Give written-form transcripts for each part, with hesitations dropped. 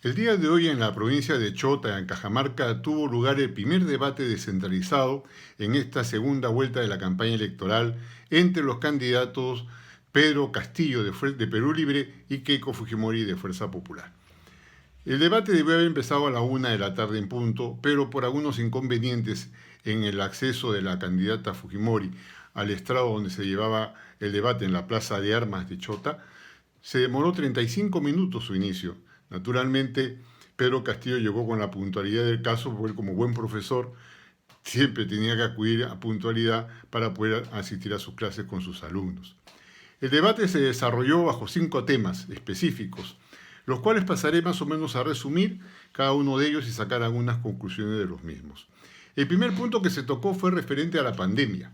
El día de hoy en la provincia de Chota, en Cajamarca, tuvo lugar el primer debate descentralizado en esta segunda vuelta de la campaña electoral entre los candidatos Pedro Castillo de Perú Libre y Keiko Fujimori de Fuerza Popular. El debate debió haber empezado a la 1 de la tarde en punto, pero por algunos inconvenientes en el acceso de la candidata Fujimori al estrado donde se llevaba el debate en la Plaza de Armas de Chota, se demoró 35 minutos su inicio. Naturalmente, Pedro Castillo llegó con la puntualidad del caso, porque él, como buen profesor, siempre tenía que acudir a puntualidad para poder asistir a sus clases con sus alumnos. El debate se desarrolló bajo 5 temas específicos, los cuales pasaré más o menos a resumir cada uno de ellos y sacar algunas conclusiones de los mismos. El primer punto que se tocó fue referente a la pandemia.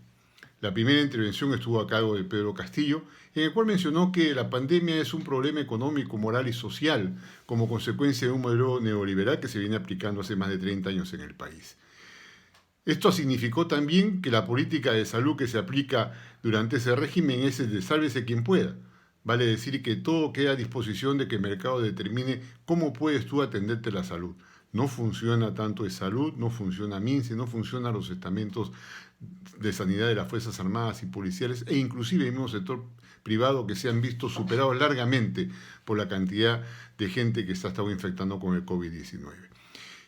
La primera intervención estuvo a cargo de Pedro Castillo, en el cual mencionó que la pandemia es un problema económico, moral y social como consecuencia de un modelo neoliberal que se viene aplicando hace más de 30 años en el país. Esto significó también que la política de salud que se aplica durante ese régimen es el de sálvese quien pueda. Vale decir que todo queda a disposición de que el mercado determine cómo puedes tú atenderte la salud. No funciona tanto de salud, no funciona MINSE, no funcionan los estamentos de sanidad de las Fuerzas Armadas y policiales e inclusive el mismo sector privado que se han visto superados largamente por la cantidad de gente que se ha estado infectando con el COVID-19.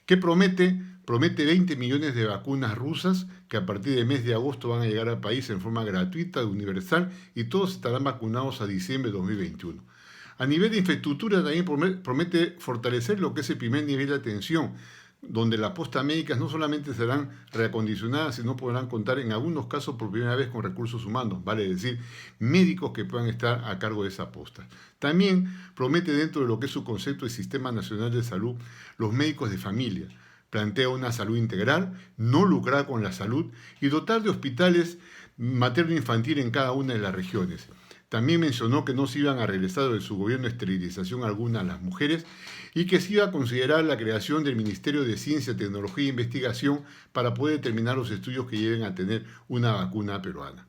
¿Qué promete? Promete 20 millones de vacunas rusas que a partir del mes de agosto van a llegar al país en forma gratuita, universal, y todos estarán vacunados a diciembre de 2021. A nivel de infraestructura también promete fortalecer lo que es el primer nivel de atención, donde las postas médicas no solamente serán reacondicionadas, sino podrán contar en algunos casos por primera vez con recursos humanos, vale decir, médicos que puedan estar a cargo de esa posta. También promete dentro de lo que es su concepto de Sistema Nacional de Salud, los médicos de familia. Plantea una salud integral, no lucrar con la salud y dotar de hospitales materno-infantil en cada una de las regiones. También mencionó que no se iban a regresar de su gobierno esterilización alguna a las mujeres y que se iba a considerar la creación del Ministerio de Ciencia, Tecnología e Investigación para poder determinar los estudios que lleven a tener una vacuna peruana.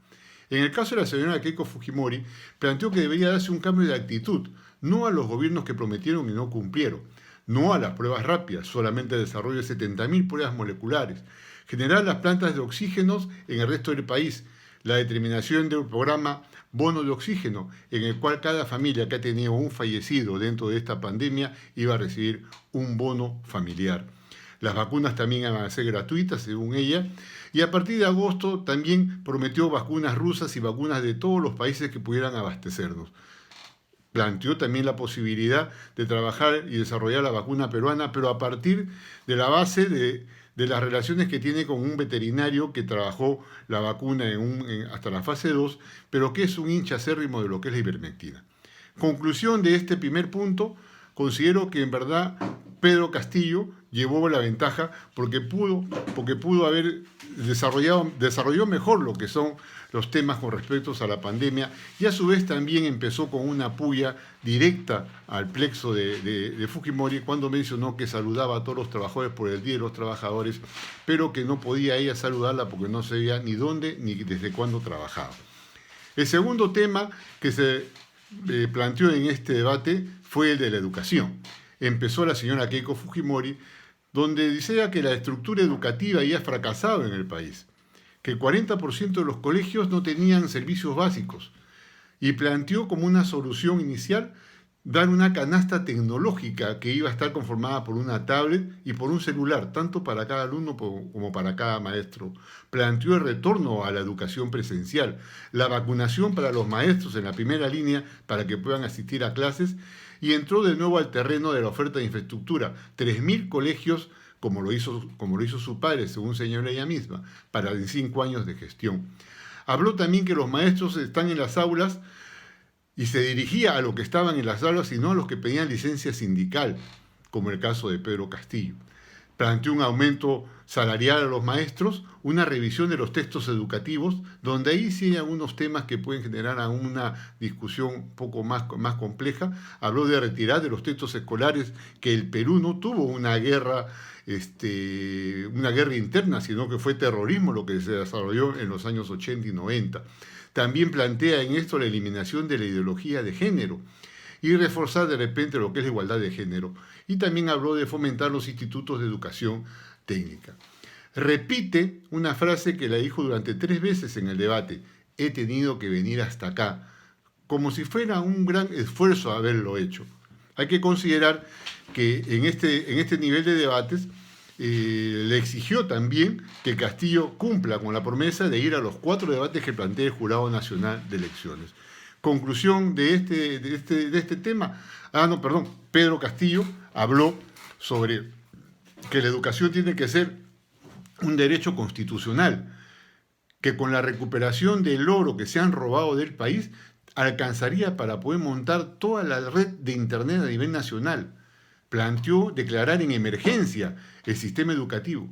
En el caso de la señora Keiko Fujimori, planteó que debería darse un cambio de actitud, no a los gobiernos que prometieron y no cumplieron, no a las pruebas rápidas, solamente el desarrollo de 70.000 pruebas moleculares, generar las plantas de oxígenos en el resto del país, la determinación del programa bono de oxígeno, en el cual cada familia que ha tenido un fallecido dentro de esta pandemia iba a recibir un bono familiar. Las vacunas también van a ser gratuitas, según ella, y a partir de agosto también prometió vacunas rusas y vacunas de todos los países que pudieran abastecernos. Planteó también la posibilidad de trabajar y desarrollar la vacuna peruana, pero a partir de la base de las relaciones que tiene con un veterinario que trabajó la vacuna hasta la fase 2, pero que es un hincha acérrimo de lo que es la ivermectina. Conclusión de este primer punto, considero que en verdad Pedro llevó la ventaja porque pudo haber desarrolló mejor lo que son los temas con respecto a la pandemia y a su vez también empezó con una puya directa al plexo de Fujimori cuando mencionó que saludaba a todos los trabajadores por el Día de los Trabajadores, pero que no podía ella saludarla porque no sabía ni dónde ni desde cuándo trabajaba. El segundo tema que se planteó en este debate fue el de la educación. Empezó la señora Keiko Fujimori, donde decía que la estructura educativa había fracasado en el país, que el 40% de los colegios no tenían servicios básicos, y planteó como una solución inicial dar una canasta tecnológica que iba a estar conformada por una tablet y por un celular, tanto para cada alumno como para cada maestro. Planteó el retorno a la educación presencial, la vacunación para los maestros en la primera línea para que puedan asistir a clases y entró de nuevo al terreno de la oferta de infraestructura. 3.000 colegios, como lo hizo su padre, según señaló ella misma, para 5 años de gestión. Habló también que los maestros están en las aulas y se dirigía a los que estaban en las aulas y no a los que pedían licencia sindical, como el caso de Pedro Castillo. Planteó un aumento salarial a los maestros, una revisión de los textos educativos, donde ahí sí hay algunos temas que pueden generar una discusión un poco más compleja. Habló de retirar de los textos escolares que el Perú no tuvo una guerra interna, sino que fue terrorismo lo que se desarrolló en los años 80 y 90. También plantea en esto la eliminación de la ideología de género y reforzar de repente lo que es la igualdad de género. Y también habló de fomentar los institutos de educación técnica. Repite una frase que la dijo durante 3 veces en el debate: he tenido que venir hasta acá, como si fuera un gran esfuerzo haberlo hecho. Hay que considerar que en este nivel de debates le exigió también que Castillo cumpla con la promesa de ir a los 4 debates que plantea el Jurado Nacional de Elecciones. Conclusión de este tema. Pedro Castillo habló sobre que la educación tiene que ser un derecho constitucional, que con la recuperación del oro que se han robado del país alcanzaría para poder montar toda la red de Internet a nivel nacional. Planteó declarar en emergencia el sistema educativo,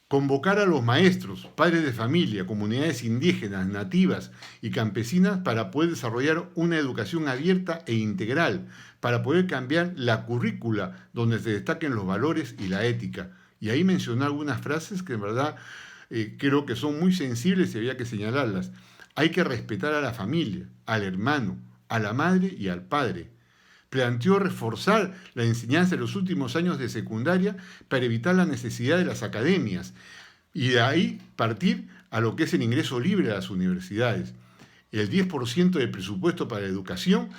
convocar a los maestros, padres de familia, comunidades indígenas, nativas y campesinas para poder desarrollar una educación abierta e integral, para poder cambiar la currícula donde se destaquen los valores y la ética. Y ahí mencionó algunas frases que en verdad creo que son muy sensibles y había que señalarlas. Hay que respetar a la familia, al hermano, a la madre y al padre. Planteó reforzar la enseñanza en los últimos años de secundaria para evitar la necesidad de las academias y de ahí partir a lo que es el ingreso libre a las universidades. El 10% del presupuesto para la educación,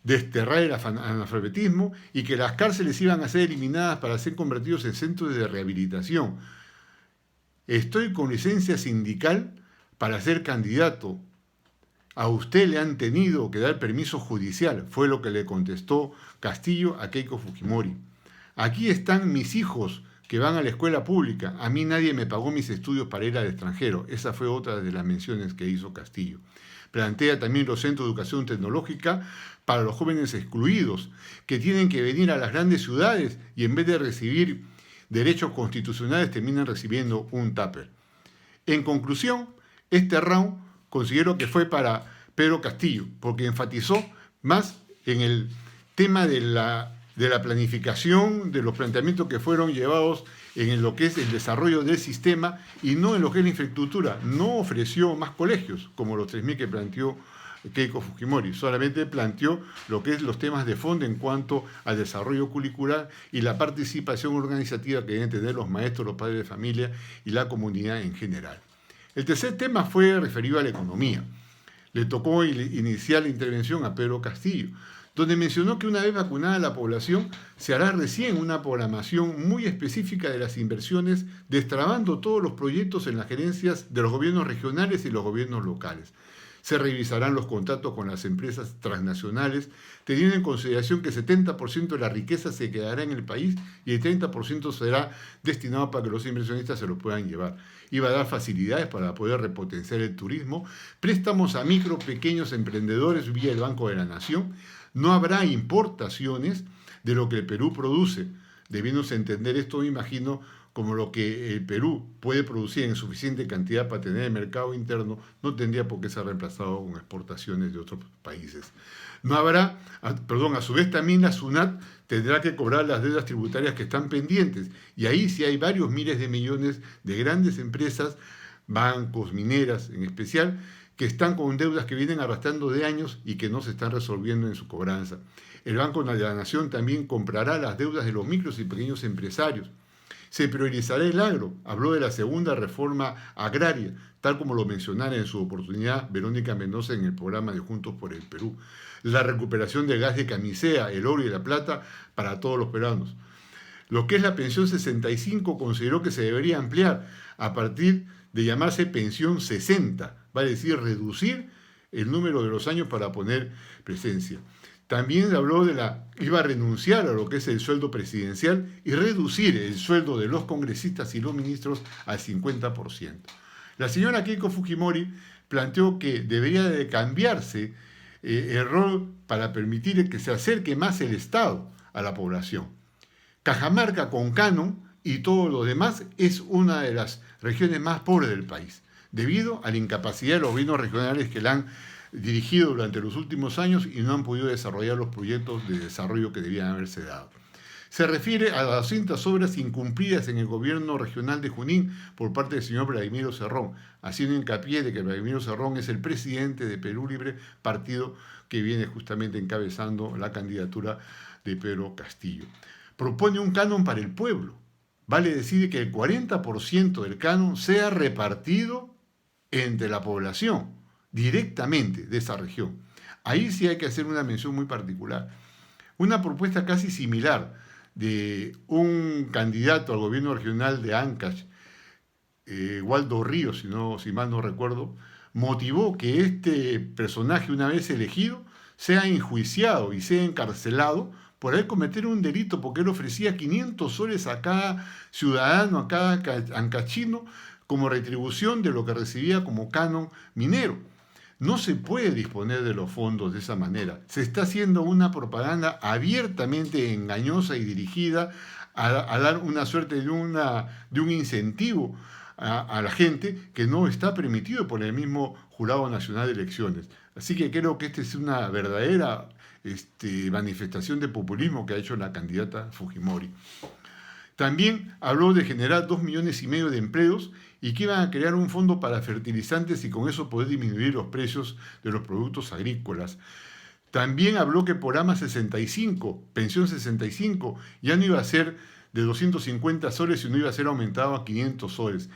desterrar el analfabetismo y que las cárceles iban a ser eliminadas para ser convertidos en centros de rehabilitación. Estoy con licencia sindical para ser candidato. A usted le han tenido que dar permiso judicial, fue lo que le contestó Castillo a Keiko Fujimori. Aquí están mis hijos que van a la escuela pública. A mí nadie me pagó mis estudios para ir al extranjero. Esa fue otra de las menciones que hizo Castillo. Plantea también los centros de educación tecnológica para los jóvenes excluidos, que tienen que venir a las grandes ciudades y en vez de recibir derechos constitucionales terminan recibiendo un tupper. En conclusión, este round considero que fue para Pedro Castillo, porque enfatizó más en el tema de la planificación, de los planteamientos que fueron llevados en lo que es el desarrollo del sistema y no en lo que es la infraestructura. No ofreció más colegios, como los 3.000 que planteó Keiko Fujimori, solamente planteó lo que es los temas de fondo en cuanto al desarrollo curricular y la participación organizativa que deben tener los maestros, los padres de familia y la comunidad en general. El tercer tema fue referido a la economía. Le tocó iniciar la intervención a Pedro Castillo, donde mencionó que una vez vacunada la población, se hará recién una programación muy específica de las inversiones, destrabando todos los proyectos en las gerencias de los gobiernos regionales y los gobiernos locales. Se revisarán los contratos con las empresas transnacionales, teniendo en consideración que el 70% de la riqueza se quedará en el país y el 30% será destinado para que los inversionistas se lo puedan llevar. Iba a dar facilidades para poder repotenciar el turismo, préstamos a micro, pequeños emprendedores vía el Banco de la Nación. No habrá importaciones de lo que el Perú produce. Debiéndose entender esto, me imagino, como lo que el Perú puede producir en suficiente cantidad para tener el mercado interno, no tendría por qué ser reemplazado con exportaciones de otros países. No habrá, a su vez también la SUNAT tendrá que cobrar las deudas tributarias que están pendientes. Y ahí sí hay varios miles de millones de grandes empresas, bancos, mineras en especial, que están con deudas que vienen arrastrando de años y que no se están resolviendo en su cobranza. El Banco de la Nación también comprará las deudas de los micros y pequeños empresarios. Se priorizará el agro. Habló de la segunda reforma agraria, tal como lo mencionara en su oportunidad Verónica Mendoza en el programa de Juntos por el Perú. La recuperación del gas de camisea, el oro y la plata para todos los peruanos. Lo que es la pensión 65 consideró que se debería ampliar a partir de llamarse pensión 60, vale decir, reducir el número de los años para poner presencia. También habló iba a renunciar a lo que es el sueldo presidencial y reducir el sueldo de los congresistas y los ministros al 50%. La señora Keiko Fujimori planteó que debería de cambiarse el rol para permitir que se acerque más el Estado a la población. Cajamarca con canon y todo lo demás es una de las regiones más pobres del país, debido a la incapacidad de los gobiernos regionales que la han dirigido durante los últimos años y no han podido desarrollar los proyectos de desarrollo que debían haberse dado. Se refiere a las 200 obras incumplidas en el gobierno regional de Junín por parte del señor Vladimiro Cerrón, haciendo hincapié de que Vladimiro Cerrón es el presidente de Perú Libre, partido que viene justamente encabezando la candidatura de Pedro Castillo. Propone un canon para el pueblo. Vale decir que el 40% del canon sea repartido entre la población, directamente de esa región. Ahí sí hay que hacer una mención muy particular. Una propuesta casi similar de un candidato al gobierno regional de Ancash, Waldo Ríos, si mal no recuerdo, motivó que este personaje, una vez elegido, sea enjuiciado y sea encarcelado por haber cometido un delito, porque él ofrecía 500 soles a cada ciudadano, a cada ancachino, como retribución de lo que recibía como canon minero. No se puede disponer de los fondos de esa manera. Se está haciendo una propaganda abiertamente engañosa y dirigida a dar una suerte de un incentivo a la gente que no está permitido por el mismo Jurado Nacional de Elecciones. Así que creo que esta es una verdadera manifestación de populismo que ha hecho la candidata Fujimori. También habló de generar 2,5 millones de empleos y que iban a crear un fondo para fertilizantes y con eso poder disminuir los precios de los productos agrícolas. También habló que por AMA 65, pensión 65, ya no iba a ser de 250 soles, sino iba a ser aumentado a 500 soles.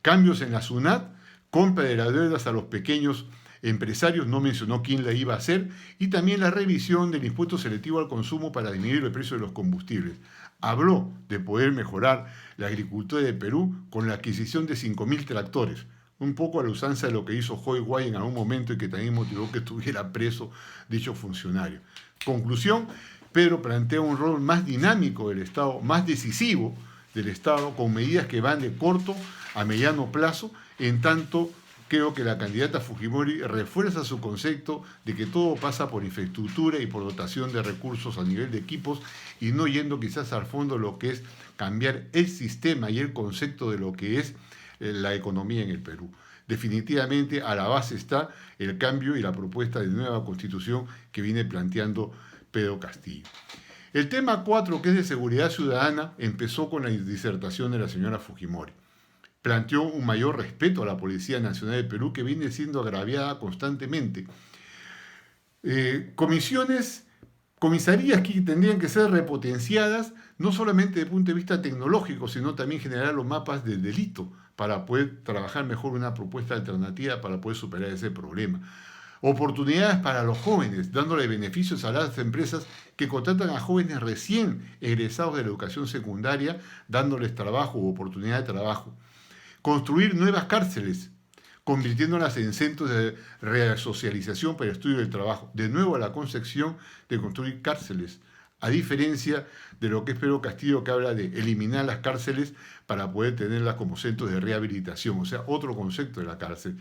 Cambios en la SUNAT, compra de las deudas a los pequeños empresarios, no mencionó quién la iba a hacer, y también la revisión del impuesto selectivo al consumo para disminuir el precio de los combustibles. Habló de poder mejorar la agricultura de Perú con la adquisición de 5.000 tractores, un poco a la usanza de lo que hizo Joy Guay en algún momento y que también motivó que estuviera preso dicho funcionario. Conclusión, Pedro plantea un rol más dinámico del Estado, más decisivo del Estado, con medidas que van de corto a mediano plazo, en tanto creo que la candidata Fujimori refuerza su concepto de que todo pasa por infraestructura y por dotación de recursos a nivel de equipos y no yendo quizás al fondo lo que es cambiar el sistema y el concepto de lo que es la economía en el Perú. Definitivamente a la base está el cambio y la propuesta de nueva constitución que viene planteando Pedro Castillo. El tema 4, que es de seguridad ciudadana, empezó con la disertación de la señora Fujimori. Planteó un mayor respeto a la Policía Nacional de Perú, que viene siendo agraviada constantemente. Comisarías que tendrían que ser repotenciadas, no solamente desde el punto de vista tecnológico, sino también generar los mapas del delito para poder trabajar mejor una propuesta alternativa para poder superar ese problema. Oportunidades para los jóvenes, dándole beneficios a las empresas que contratan a jóvenes recién egresados de la educación secundaria, dándoles trabajo u oportunidad de trabajo. Construir nuevas cárceles, convirtiéndolas en centros de resocialización para el estudio del trabajo. De nuevo la concepción de construir cárceles, a diferencia de lo que es Pedro Castillo, que habla de eliminar las cárceles para poder tenerlas como centros de rehabilitación, o sea, otro concepto de la cárcel.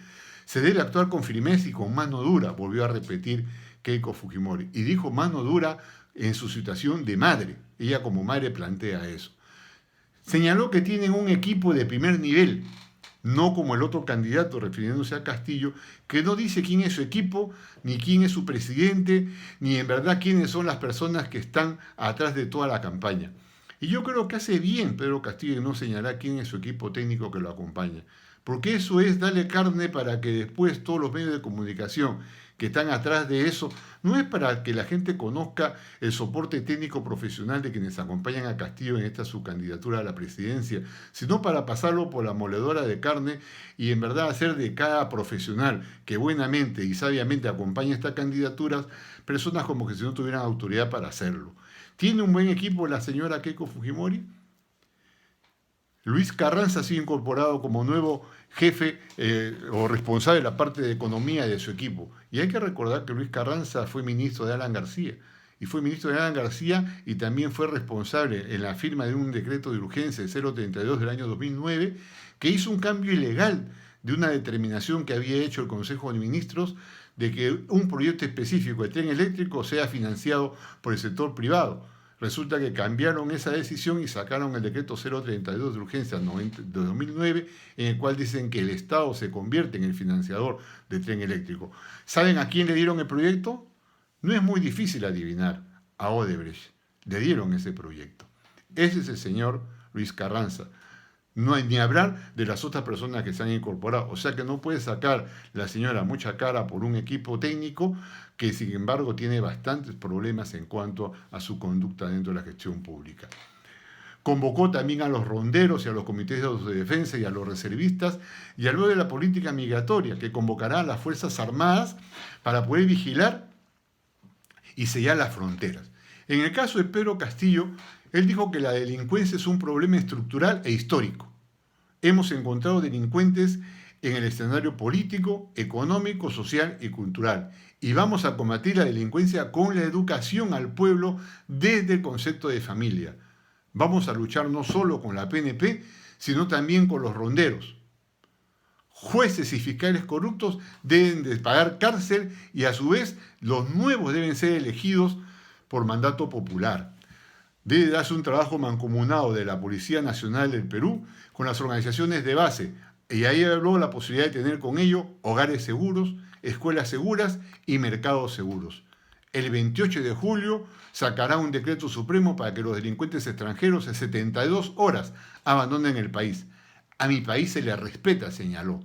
Se debe actuar con firmeza y con mano dura, volvió a repetir Keiko Fujimori, y dijo mano dura en su situación de madre. Ella como madre plantea eso. Señaló que tienen un equipo de primer nivel, no como el otro candidato, refiriéndose a Castillo, que no dice quién es su equipo, ni quién es su presidente, ni en verdad quiénes son las personas que están atrás de toda la campaña. Y yo creo que hace bien Pedro Castillo en no señalar quién es su equipo técnico que lo acompaña, porque eso es darle carne para que después todos los medios de comunicación que están atrás de eso, no es para que la gente conozca el soporte técnico profesional de quienes acompañan a Castillo en esta su candidatura a la presidencia, sino para pasarlo por la moledora de carne y en verdad hacer de cada profesional que buenamente y sabiamente acompaña esta candidatura personas como que si no tuvieran autoridad para hacerlo. ¿Tiene un buen equipo la señora Keiko Fujimori? Luis Carranza ha sido incorporado como nuevo jefe o responsable de la parte de economía de su equipo. Y hay que recordar que Luis Carranza fue ministro de Alan García. Y fue ministro de Alan García y también fue responsable en la firma de un decreto de urgencia 032 del año 2009 que hizo un cambio ilegal de una determinación que había hecho el Consejo de Ministros de que un proyecto específico de tren eléctrico sea financiado por el sector privado. Resulta que cambiaron esa decisión y sacaron el decreto 032 de urgencia de 2009, en el cual dicen que el Estado se convierte en el financiador del tren eléctrico. ¿Saben a quién le dieron el proyecto? No es muy difícil adivinar, a Odebrecht. Le dieron ese proyecto. Ese es el señor Luis Carranza. No hay ni hablar de las otras personas que se han incorporado. O sea que no puede sacar la señora mucha cara por un equipo técnico que sin embargo tiene bastantes problemas en cuanto a su conducta dentro de la gestión pública. Convocó también a los ronderos y a los comités de defensa y a los reservistas y habló de la política migratoria que convocará a las Fuerzas Armadas para poder vigilar y sellar las fronteras. En el caso de Pedro Castillo, él dijo que la delincuencia es un problema estructural e histórico. Hemos encontrado delincuentes en el escenario político, económico, social y cultural. Y vamos a combatir la delincuencia con la educación al pueblo desde el concepto de familia. Vamos a luchar no solo con la PNP, sino también con los ronderos. Jueces y fiscales corruptos deben de pagar cárcel y a su vez los nuevos deben ser elegidos por mandato popular. Debe darse un trabajo mancomunado de la Policía Nacional del Perú con las organizaciones de base. Y ahí habló la posibilidad de tener con ello hogares seguros, escuelas seguras y mercados seguros. El 28 de julio sacará un decreto supremo para que los delincuentes extranjeros en 72 horas abandonen el país. A mi país se le respeta, señaló.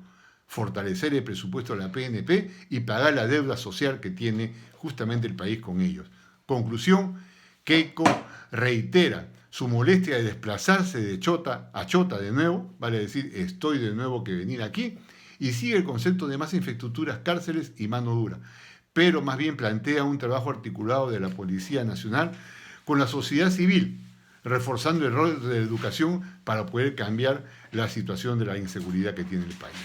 Fortalecer el presupuesto de la PNP y pagar la deuda social que tiene justamente el país con ellos. Conclusión, Keiko reitera su molestia de desplazarse de Chota a Chota de nuevo, vale decir, estoy de nuevo que venir aquí, y sigue el concepto de más infraestructuras, cárceles y mano dura, pero más bien plantea un trabajo articulado de la Policía Nacional con la sociedad civil, reforzando el rol de la educación para poder cambiar la situación de la inseguridad que tiene el país.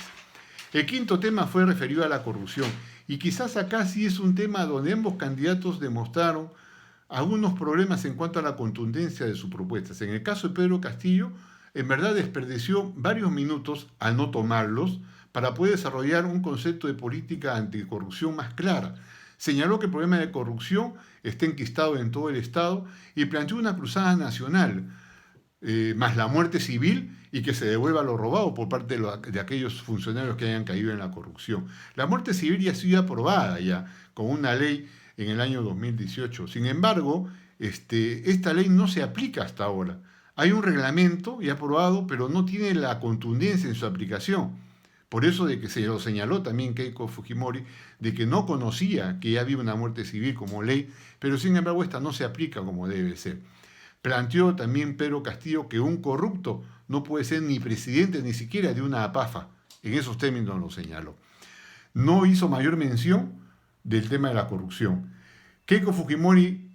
El quinto tema fue referido a la corrupción, y quizás acá sí es un tema donde ambos candidatos demostraron algunos problemas en cuanto a la contundencia de sus propuestas. En el caso de Pedro Castillo, en verdad desperdició varios minutos al no tomarlos para poder desarrollar un concepto de política anticorrupción más clara. Señaló que el problema de corrupción está enquistado en todo el Estado y planteó una cruzada nacional, más la muerte civil y que se devuelva lo robado por parte de aquellos funcionarios que hayan caído en la corrupción. La muerte civil ya ha sido aprobada ya con una ley en el año 2018. Sin embargo, esta ley no se aplica hasta ahora. Hay un reglamento ya aprobado, pero no tiene la contundencia en su aplicación. Por eso de que se lo señaló también Keiko Fujimori, de que no conocía que ya había una muerte civil como ley, pero sin embargo esta no se aplica como debe ser. Planteó también Pedro Castillo que un corrupto no puede ser ni presidente ni siquiera de una APAFA. En esos términos lo señaló. No hizo mayor mención del tema de la corrupción. Keiko Fujimori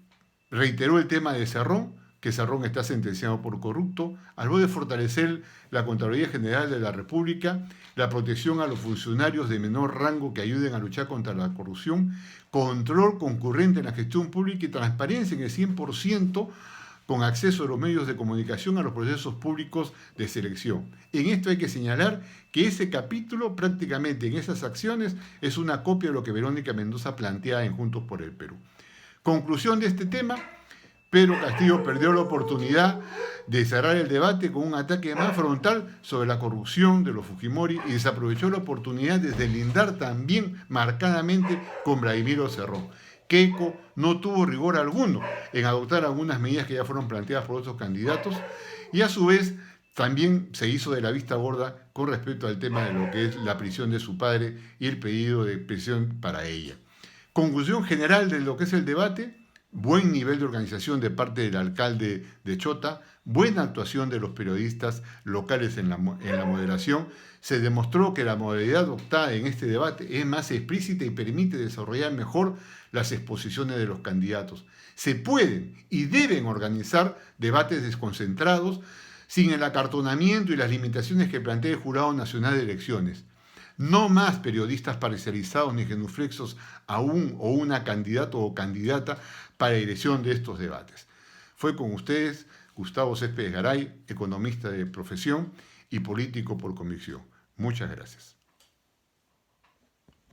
reiteró el tema de Cerrón, que Cerrón está sentenciado por corrupto, habló de fortalecer la Contraloría General de la República, la protección a los funcionarios de menor rango que ayuden a luchar contra la corrupción, control concurrente en la gestión pública y transparencia en el 100% con acceso a los medios de comunicación a los procesos públicos de selección. En esto hay que señalar que ese capítulo, prácticamente en esas acciones, es una copia de lo que Verónica Mendoza plantea en Juntos por el Perú. Conclusión de este tema, Pedro Castillo perdió la oportunidad de cerrar el debate con un ataque más frontal sobre la corrupción de los Fujimori y desaprovechó la oportunidad de deslindar también marcadamente con Vladimiro Cerrón. Keiko no tuvo rigor alguno en adoptar algunas medidas que ya fueron planteadas por otros candidatos y a su vez también se hizo de la vista gorda con respecto al tema de lo que es la prisión de su padre y el pedido de prisión para ella. Conclusión general de lo que es el debate: buen nivel de organización de parte del alcalde de Chota, buena actuación de los periodistas locales en la moderación. Se demostró que la modalidad adoptada en este debate es más explícita y permite desarrollar mejor las exposiciones de los candidatos. Se pueden y deben organizar debates desconcentrados sin el acartonamiento y las limitaciones que plantea el Jurado Nacional de Elecciones. No más periodistas parcializados ni genuflexos a un o una candidato o candidata para la dirección de estos debates. Fue con ustedes Gustavo Céspedes Garay, economista de profesión y político por convicción. Muchas gracias.